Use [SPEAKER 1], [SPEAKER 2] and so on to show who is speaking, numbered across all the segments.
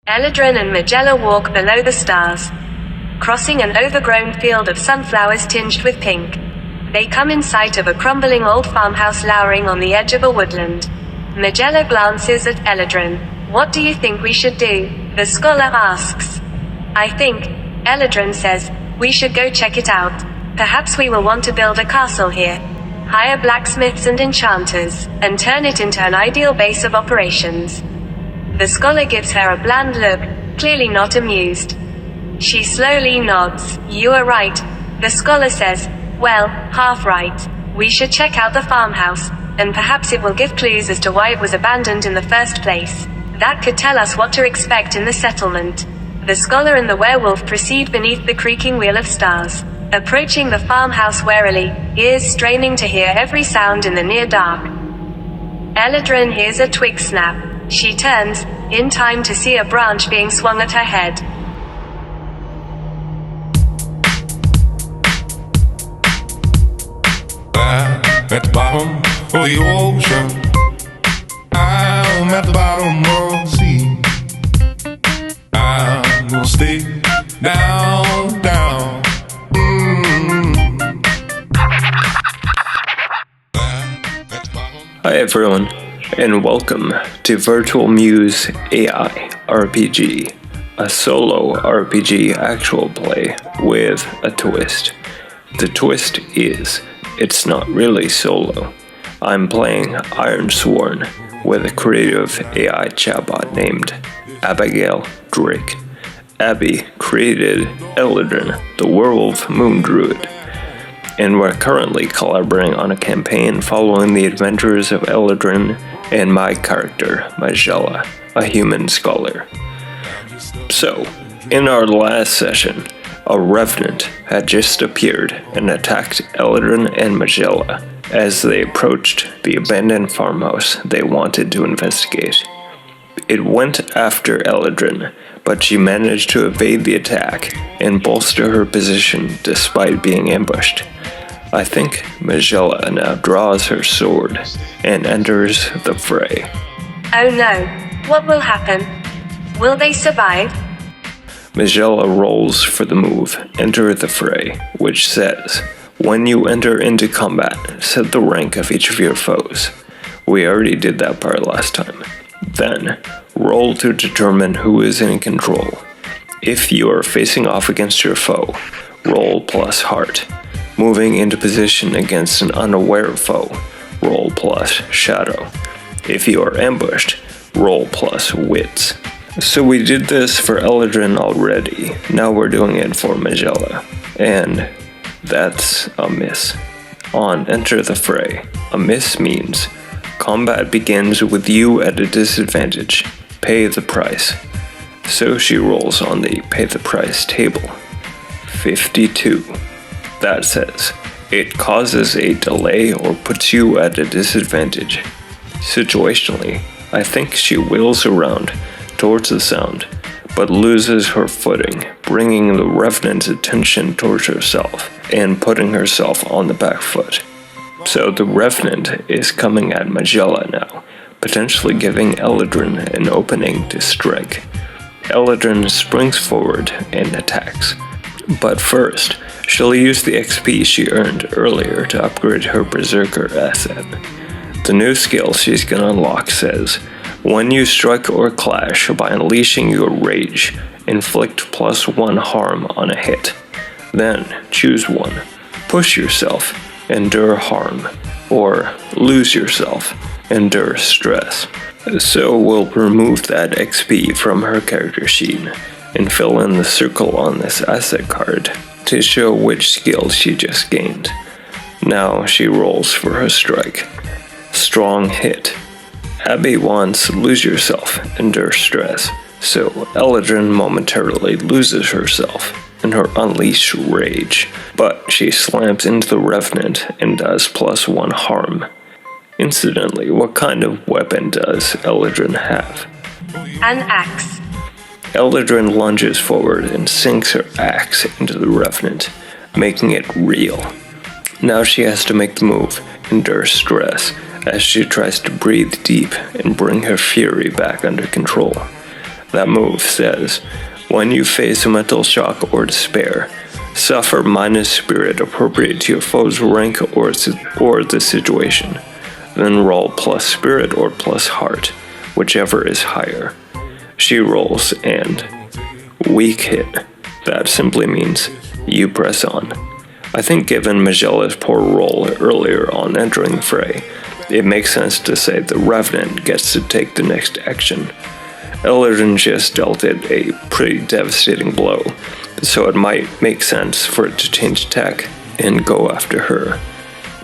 [SPEAKER 1] Eladrin and Magella walk below the stars, crossing an overgrown field of sunflowers tinged with pink. They come in sight of a crumbling old farmhouse lowering on the edge of a woodland. Magella glances at Eladrin. "What do you think we should do?" the scholar asks. "I think," Eladrin says, "we should go check it out. Perhaps we will want to build a castle here, hire blacksmiths and enchanters, and turn it into an ideal base of operations." The scholar gives her a bland look, clearly not amused. She slowly nods. "You are right," the scholar says. "Well, half right. We should check out the farmhouse, and perhaps it will give clues as to why it was abandoned in the first place. That could tell us what to expect in the settlement." The scholar and the werewolf proceed beneath the creaking wheel of stars, approaching the farmhouse warily, ears straining to hear every sound in the near dark. Eladrin hears a twig snap. She turns, in time to see a branch being swung at her head.
[SPEAKER 2] At the bottom of the ocean, I'm at the bottom of the sea. I'm gonna stay down, down.
[SPEAKER 3] Hi everyone, and welcome to Virtual Muse AI RPG, a solo RPG actual play with a twist. The twist is, it's not really solo. I'm playing S.1 with a creative AI chatbot named Abigail Drake. Abbie created Eladrin, the werewolf moon druid, and we're currently collaborating on a campaign following the adventures of Eladrin and my character, Magella, a human scholar. So, in our last session, a revenant had just appeared and attacked Eladrin and Magella as they approached the abandoned farmhouse they wanted to investigate. It went after Eladrin, but she managed to evade the attack and bolster her position despite being ambushed. I think Magella now draws her sword and enters the fray.
[SPEAKER 1] Oh no, what will happen? Will they survive?
[SPEAKER 3] Magella rolls for the move, Enter the Fray, which says, when you enter into combat, set the rank of each of your foes. We already did that part last time. Then, roll to determine who is in control. If you are facing off against your foe, roll plus heart. Moving into position against an unaware foe, roll plus shadow. If you are ambushed, roll plus wits. So we did this for Eladrin already, now we're doing it for Magella. And that's a miss. On Enter the Fray, a miss means combat begins with you at a disadvantage. Pay the price. So she rolls on the pay the price table. 52. That says, it causes a delay or puts you at a disadvantage. Situationally, I think she wheels around towards the sound, but loses her footing, bringing the revenant's attention towards herself and putting herself on the back foot. So the revenant is coming at Magella now, potentially giving Eladrin an opening to strike. Eladrin springs forward and attacks. But first, she'll use the XP she earned earlier to upgrade her Berserker asset. The new skill she's gonna unlock says, when you strike or clash by unleashing your rage, inflict +1 harm on a hit. Then, choose one. Push yourself, endure harm, or lose yourself, endure stress. So we'll remove that XP from her character sheet and fill in the circle on this asset card to show which skill she just gained. Now she rolls for her strike. Strong hit. Abbie wants lose yourself, endure stress, so Eladrin momentarily loses herself in her unleashed rage, but she slams into the revenant and does +1 harm. Incidentally, what kind of weapon does Eladrin have?
[SPEAKER 1] An axe.
[SPEAKER 3] Eladrin lunges forward and sinks her axe into the revenant, making it real. Now she has to make the move, endure stress, as she tries to breathe deep and bring her fury back under control. That move says, when you face a mental shock or despair, suffer minus spirit appropriate to your foe's rank or the situation. Then roll plus spirit or plus heart, whichever is higher. She rolls and weak hit. That simply means you press on. I think given Magella's poor roll earlier on entering the fray, it makes sense to say the Revenant gets to take the next action. Eldrin just dealt it a pretty devastating blow, so it might make sense for it to change tack and go after her,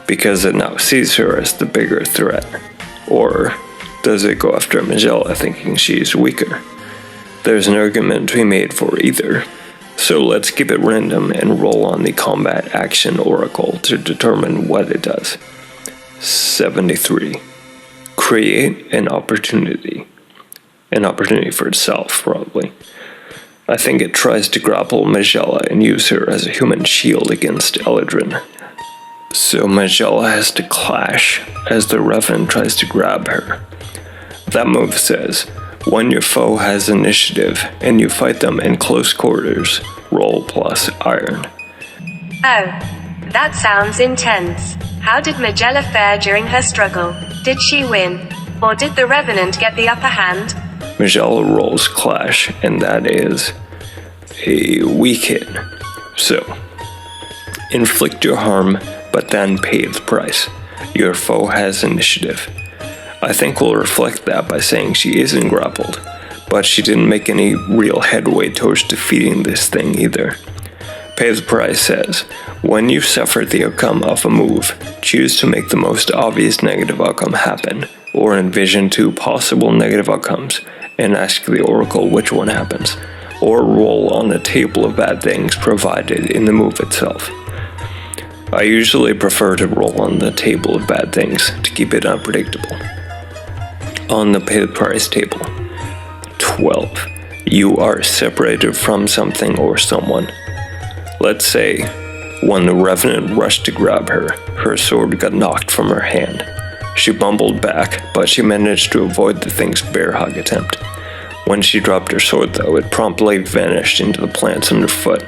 [SPEAKER 3] because it now sees her as the bigger threat. Or does it go after Magella thinking she's weaker? There's an argument to be made for either, so let's keep it random and roll on the combat action oracle to determine what it does. 73. Create an opportunity. An opportunity for itself, probably. I think it tries to grapple Magella and use her as a human shield against Eldrin. So Magella has to clash as the Revenant tries to grab her. That move says, when your foe has initiative and you fight them in close quarters, roll plus iron.
[SPEAKER 1] Oh, that sounds intense. How did Magella fare during her struggle? Did she win? Or did the Revenant get the upper hand?
[SPEAKER 3] Magella rolls clash, and that is a weak hit. So, inflict your harm, but then pay the price. Your foe has initiative. I think we'll reflect that by saying she isn't grappled, but she didn't make any real headway towards defeating this thing either. Pay the price says, when you suffer the outcome of a move, choose to make the most obvious negative outcome happen, or envision 2 possible negative outcomes, and ask the oracle which one happens, or roll on a table of bad things provided in the move itself. I usually prefer to roll on the table of bad things to keep it unpredictable. On the pay the price table, 12. You are separated from something or someone. Let's say, when the Revenant rushed to grab her, her sword got knocked from her hand. She bumbled back, but she managed to avoid the thing's bear hug attempt. When she dropped her sword, though, it promptly vanished into the plants underfoot,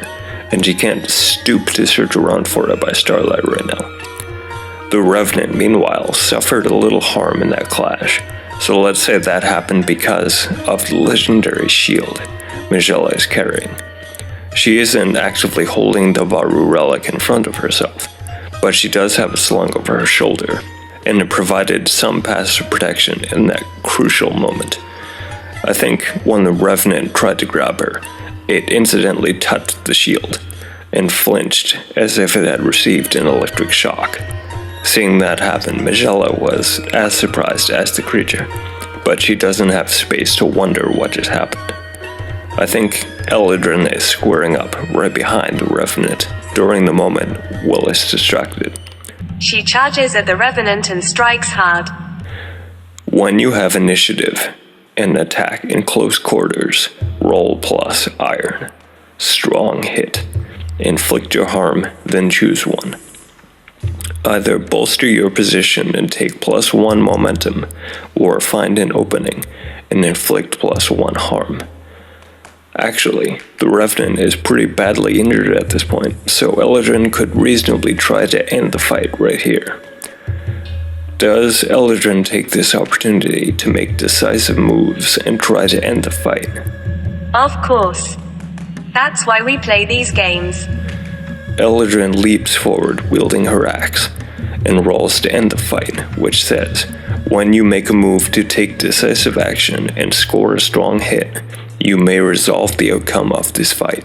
[SPEAKER 3] and she can't stoop to search around for it by starlight right now. The Revenant, meanwhile, suffered a little harm in that clash, so let's say that happened because of the legendary shield Magella is carrying. She isn't actively holding the Varu relic in front of herself, but she does have it slung over her shoulder, and it provided some passive protection in that crucial moment. I think when the Revenant tried to grab her, it incidentally touched the shield, and flinched as if it had received an electric shock. Seeing that happen, Magella was as surprised as the creature, but she doesn't have space to wonder what just happened. I think Eldrin is squaring up right behind the Revenant during the moment Will is distracted.
[SPEAKER 1] She charges at the Revenant and strikes hard.
[SPEAKER 3] When you have initiative and attack in close quarters, roll plus iron. Strong hit. Inflict your harm, then choose one. Either bolster your position and take +1 momentum, or find an opening and inflict +1 harm. Actually, the Revenant is pretty badly injured at this point, so Eldrin could reasonably try to end the fight right here. Does Eldrin take this opportunity to make decisive moves and try to end the fight?
[SPEAKER 1] Of course. That's why we play these games.
[SPEAKER 3] Eldrin leaps forward wielding her axe and rolls to end the fight, which says, when you make a move to take decisive action and score a strong hit, you may resolve the outcome of this fight.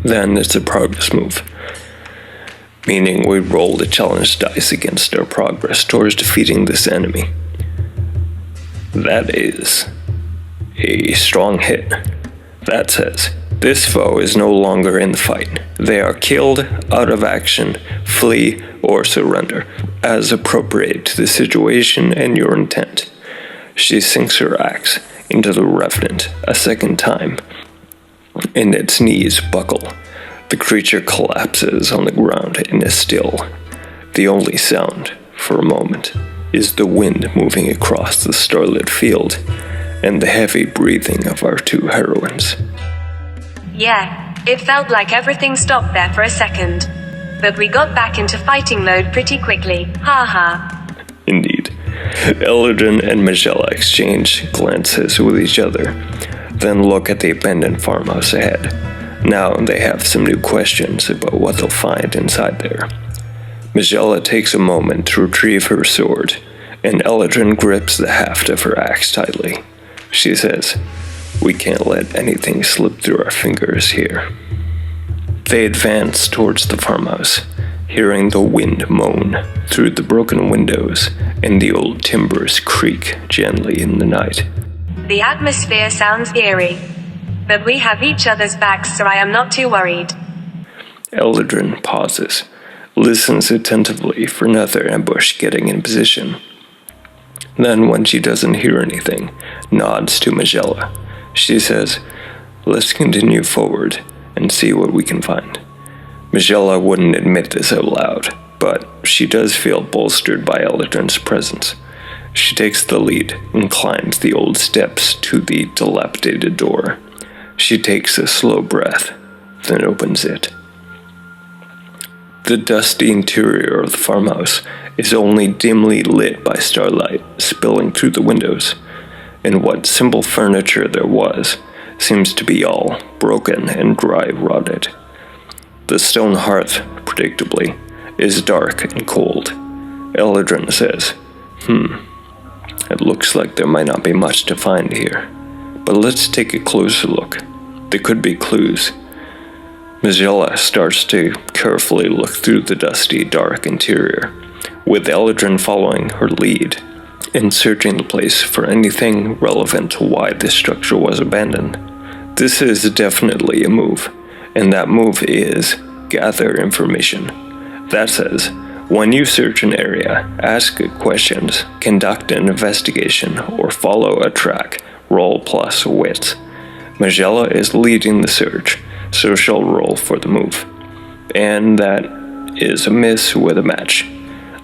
[SPEAKER 3] Then it's a progress move, meaning we roll the challenge dice against our progress towards defeating this enemy. That is a strong hit. That says, this foe is no longer in the fight. They are killed, out of action, flee, or surrender, as appropriate to the situation and your intent. She sinks her axe into the Revenant a second time, and its knees buckle. The creature collapses on the ground and is still. The only sound, for a moment, is the wind moving across the starlit field, and the heavy breathing of our two heroines.
[SPEAKER 1] Yeah, it felt like everything stopped there for a second. But we got back into fighting mode pretty quickly, haha.
[SPEAKER 3] Indeed. Eldrin and Magella exchange glances with each other, then look at the abandoned farmhouse ahead. Now they have some new questions about what they'll find inside there. Magella takes a moment to retrieve her sword, and Eldrin grips the haft of her axe tightly. She says, "We can't let anything slip through our fingers here." They advance towards the farmhouse, hearing the wind moan through the broken windows and the old timbers creak gently in the night.
[SPEAKER 1] The atmosphere sounds eerie, but we have each other's backs, so I am not too worried.
[SPEAKER 3] Eldrin pauses, listens attentively for another ambush getting in position. Then, when she doesn't hear anything, nods to Magella. She says, "Let's continue forward and see what we can find." Magella wouldn't admit this out loud, but she does feel bolstered by Eldrin's presence. She takes the lead and climbs the old steps to the dilapidated door. She takes a slow breath, then opens it. The dusty interior of the farmhouse is only dimly lit by starlight spilling through the windows, and what simple furniture there was seems to be all broken and dry-rotted. The stone hearth, predictably, is dark and cold. Eldrin says, "It looks like there might not be much to find here, but let's take a closer look. There could be clues." Magella starts to carefully look through the dusty, dark interior, with Eldrin following her lead and searching the place for anything relevant to why this structure was abandoned. This is definitely a move, and that move is gather information. That says, when you search an area, ask questions, conduct an investigation, or follow a track, roll plus wits. Magella is leading the search, so she'll roll for the move. And that is a miss with a match.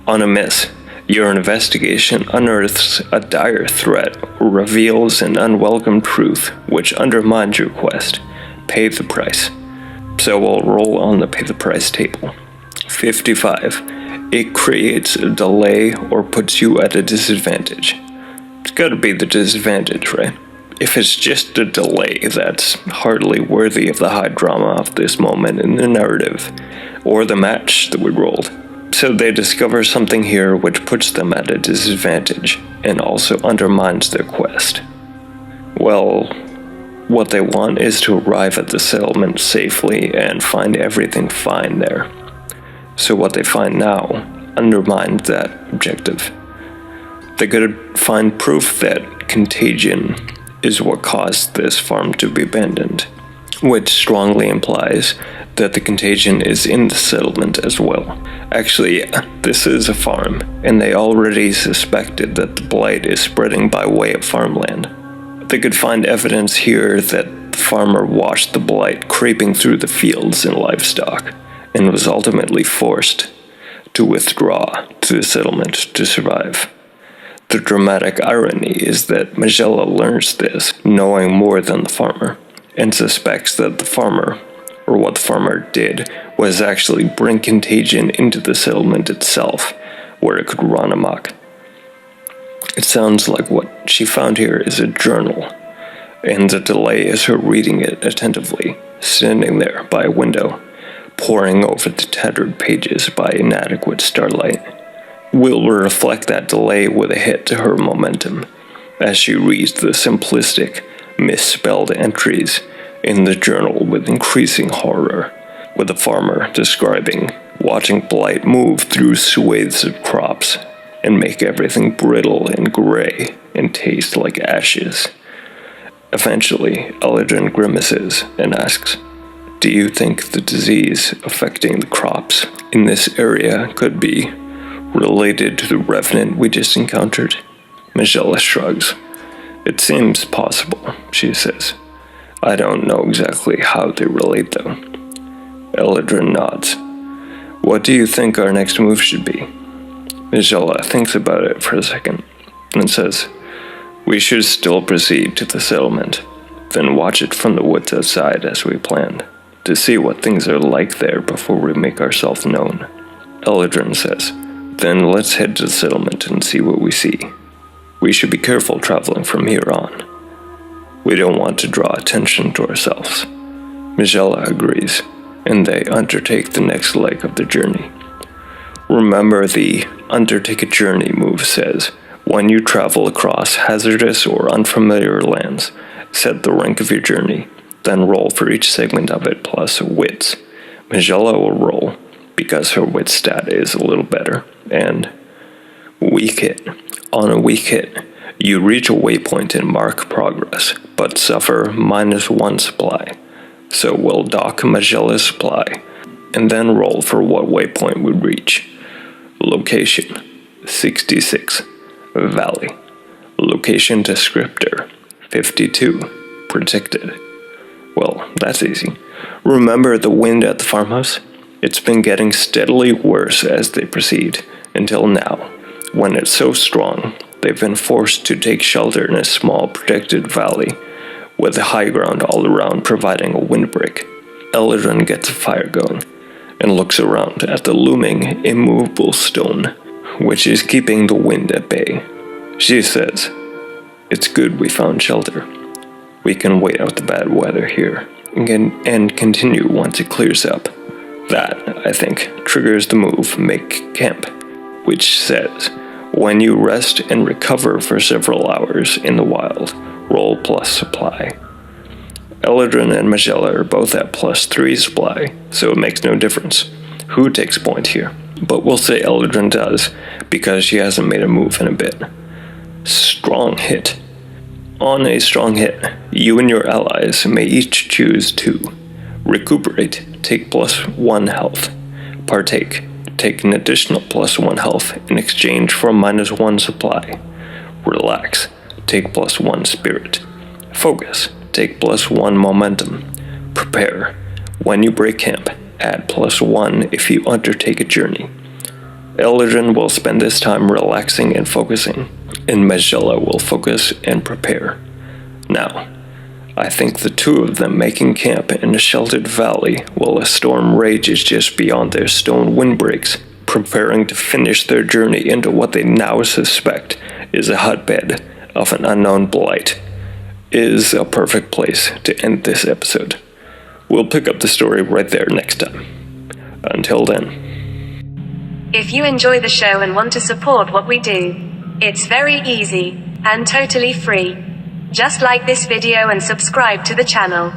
[SPEAKER 3] On a miss, your investigation unearths a dire threat or reveals an unwelcome truth which undermines your quest. Pay the price. So we'll roll on the pay the price table. 55. It creates a delay or puts you at a disadvantage. It's gotta be the disadvantage, right? If it's just a delay, that's hardly worthy of the high drama of this moment in the narrative, or the match that we rolled. So they discover something here which puts them at a disadvantage, and also undermines their quest. Well, what they want is to arrive at the settlement safely and find everything fine there. So what they find now undermines that objective. They could find proof that contagion is what caused this farm to be abandoned, which strongly implies that the contagion is in the settlement as well. Actually, this is a farm, and they already suspected that the blight is spreading by way of farmland. They could find evidence here that the farmer watched the blight creeping through the fields and livestock, and was ultimately forced to withdraw to the settlement to survive. The dramatic irony is that Magella learns this, knowing more than the farmer, and suspects that the farmer, or what the farmer did, was actually bring contagion into the settlement itself, where it could run amok. It sounds like what she found here is a journal, and the delay is her reading it attentively, standing there by a window, poring over the tattered pages by inadequate starlight. Will reflect that delay with a hit to her momentum, as she reads the simplistic, misspelled entries in the journal with increasing horror, with the farmer describing watching blight move through swathes of crops and make everything brittle and gray and taste like ashes. Eventually, Eldrin grimaces and asks, "Do you think the disease affecting the crops in this area could be related to the revenant we just encountered?" Magella shrugs. "It seems possible," she says. "I don't know exactly how they relate, though." Eldrin nods. "What do you think our next move should be?" Magella thinks about it for a second and says, We should still proceed to the settlement, then watch it from the woods outside as we planned, to see what things are like there before we make ourselves known. Eldrin says, then let's head to the settlement and see what we see. We should be careful traveling from here on. We don't want to draw attention to ourselves. Magella agrees, and they undertake the next leg of the journey. Remember, the undertake a journey move says, when you travel across hazardous or unfamiliar lands, set the rank of your journey, then roll for each segment of it plus wits. Magella will roll, because her wit stat is a little better, and weak hit. On a weak hit, you reach a waypoint and mark progress, but suffer -1 supply. So we'll dock Magella's supply, and then roll for what waypoint we reach. Location, 66, Valley. Location descriptor, 52, Predicted. Well, that's easy. Remember the wind at the farmhouse? It's been getting steadily worse as they proceed, until now, when it's so strong, they've been forced to take shelter in a small protected valley, with the high ground all around providing a windbreak. Eldrin gets a fire going, and looks around at the looming, immovable stone, which is keeping the wind at bay. She says, it's good we found shelter. We can wait out the bad weather here, and continue once it clears up. That, I think, triggers the move Make Camp, which says, when you rest and recover for several hours in the wild, roll plus supply. Eldrin and Magella are both at +3 supply, so it makes no difference who takes point here. But we'll say Eldrin does, because she hasn't made a move in a bit. Strong hit. On a strong hit, you and your allies may each choose 2. Recuperate, take +1 health. Partake, take an additional +1 health in exchange for -1 supply. Relax, take +1 spirit. Focus, take +1 momentum. Prepare, when you break camp, add +1 if you undertake a journey. Eldrin will spend this time relaxing and focusing, and Magella will focus and prepare. Now, I think the 2 of them making camp in a sheltered valley while a storm rages just beyond their stone windbreaks, preparing to finish their journey into what they now suspect is a hotbed of an unknown blight, is a perfect place to end this episode. We'll pick up the story right there next time. Until then.
[SPEAKER 1] If you enjoy the show and want to support what we do, it's very easy and totally free. Just like this video and subscribe to the channel.